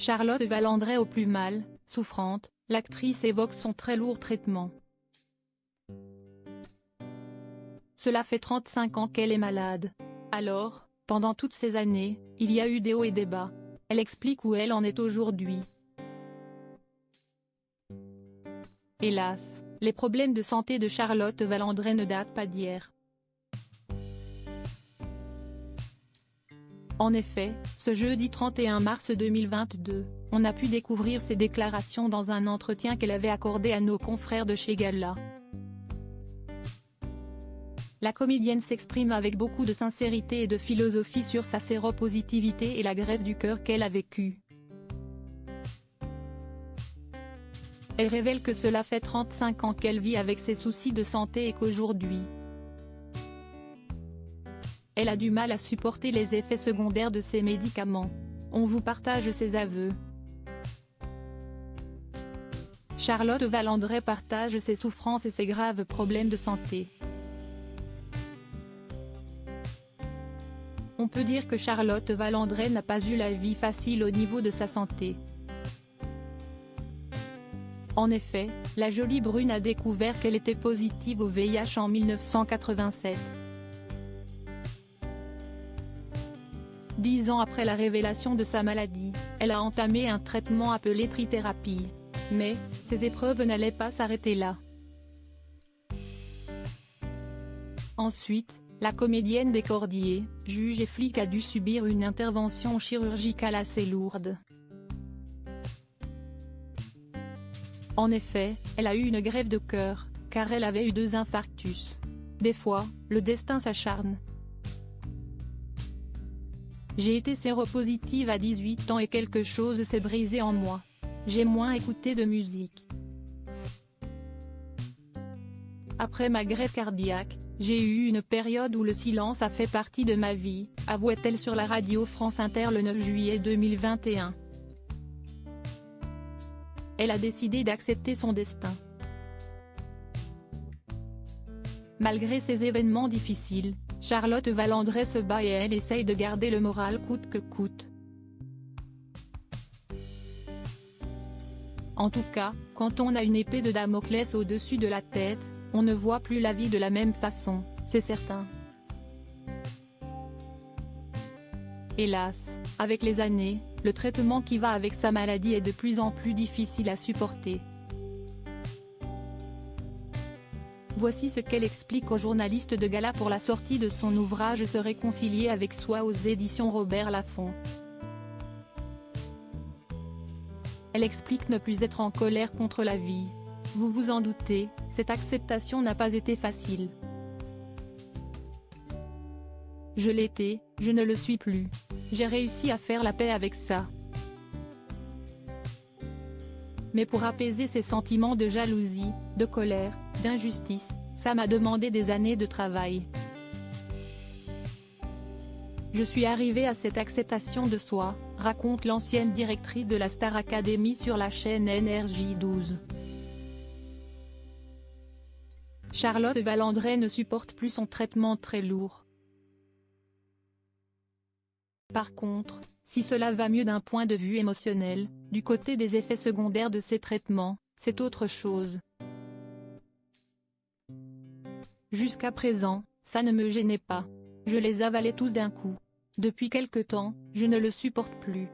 Charlotte Valandrey au plus mal, souffrante, l'actrice évoque son très lourd traitement. Cela fait 35 ans qu'elle est malade. Alors, pendant toutes ces années, il y a eu des hauts et des bas. Elle explique où elle en est aujourd'hui. Hélas, les problèmes de santé de Charlotte Valandrey ne datent pas d'hier. En effet, ce jeudi 31 mars 2022, on a pu découvrir ses déclarations dans un entretien qu'elle avait accordé à nos confrères de chez Gala. La comédienne s'exprime avec beaucoup de sincérité et de philosophie sur sa séropositivité et la greffe du cœur qu'elle a vécue. Elle révèle que cela fait 35 ans qu'elle vit avec ses soucis de santé et qu'aujourd'hui, elle a du mal à supporter les effets secondaires de ses médicaments. On vous partage ses aveux. Charlotte Valandrey partage ses souffrances et ses graves problèmes de santé. On peut dire que Charlotte Valandrey n'a pas eu la vie facile au niveau de sa santé. En effet, la jolie brune a découvert qu'elle était positive au VIH en 1987. 10 ans après la révélation de sa maladie, elle a entamé un traitement appelé trithérapie. Mais, ces épreuves n'allaient pas s'arrêter là. Ensuite, la comédienne des Cordiers, juge et flic a dû subir une intervention chirurgicale assez lourde. En effet, elle a eu une greffe de cœur, car elle avait eu 2 infarctus. Des fois, le destin s'acharne. J'ai été séropositive à 18 ans et quelque chose s'est brisé en moi. J'ai moins écouté de musique. Après ma greffe cardiaque, j'ai eu une période où le silence a fait partie de ma vie, avouait-elle sur la radio France Inter le 9 juillet 2021. Elle a décidé d'accepter son destin. Malgré ces événements difficiles, Charlotte Valandrey se bat et elle essaye de garder le moral coûte que coûte. En tout cas, quand on a une épée de Damoclès au-dessus de la tête, on ne voit plus la vie de la même façon, c'est certain. Hélas, avec les années, le traitement qui va avec sa maladie est de plus en plus difficile à supporter. Voici ce qu'elle explique aux journalistes de Gala pour la sortie de son ouvrage Se réconcilier avec soi aux éditions Robert Laffont. Elle explique ne plus être en colère contre la vie. Vous vous en doutez, cette acceptation n'a pas été facile. Je l'étais, je ne le suis plus. J'ai réussi à faire la paix avec ça. Mais pour apaiser ces sentiments de jalousie, de colère, d'injustice, ça m'a demandé des années de travail. Je suis arrivée à cette acceptation de soi, raconte l'ancienne directrice de la Star Academy sur la chaîne NRJ12. Charlotte Valandrey ne supporte plus son traitement très lourd. Par contre, si cela va mieux d'un point de vue émotionnel, du côté des effets secondaires de ces traitements, c'est autre chose. Jusqu'à présent, ça ne me gênait pas. Je les avalais tous d'un coup. Depuis quelque temps, je ne le supporte plus.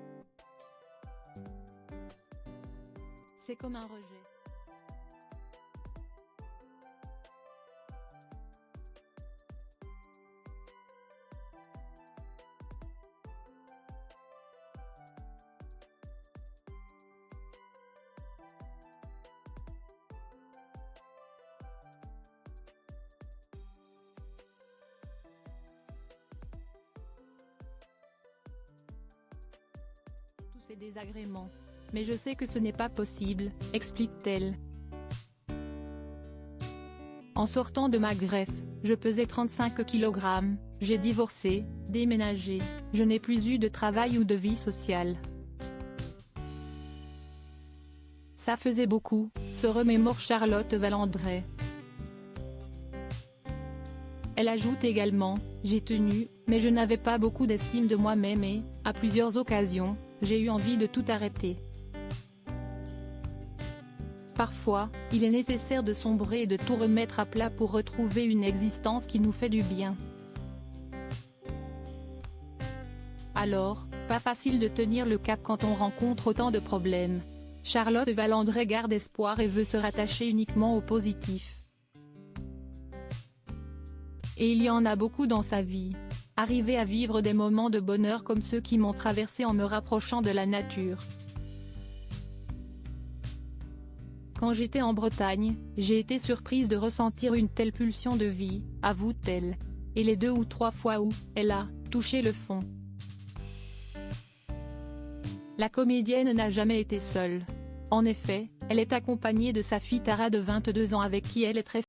C'est comme un rejet. Ces désagréments. Mais je sais que ce n'est pas possible, explique-t-elle. En sortant de ma greffe, je pesais 35 kg, j'ai divorcé, déménagé, je n'ai plus eu de travail ou de vie sociale. Ça faisait beaucoup, se remémore Charlotte Valandrey. Elle ajoute également, j'ai tenu, mais je n'avais pas beaucoup d'estime de moi-même et, à plusieurs occasions, j'ai eu envie de tout arrêter. Parfois, il est nécessaire de sombrer et de tout remettre à plat pour retrouver une existence qui nous fait du bien. Alors, pas facile de tenir le cap quand on rencontre autant de problèmes. Charlotte Valandré garde espoir et veut se rattacher uniquement au positif. Et il y en a beaucoup dans sa vie. Arriver à vivre des moments de bonheur comme ceux qui m'ont traversé en me rapprochant de la nature. Quand j'étais en Bretagne, j'ai été surprise de ressentir une telle pulsion de vie, avoue-t-elle. Et les 2 ou 3 fois où elle a touché le fond. La comédienne n'a jamais été seule. En effet, elle est accompagnée de sa fille Tara de 22 ans avec qui elle est très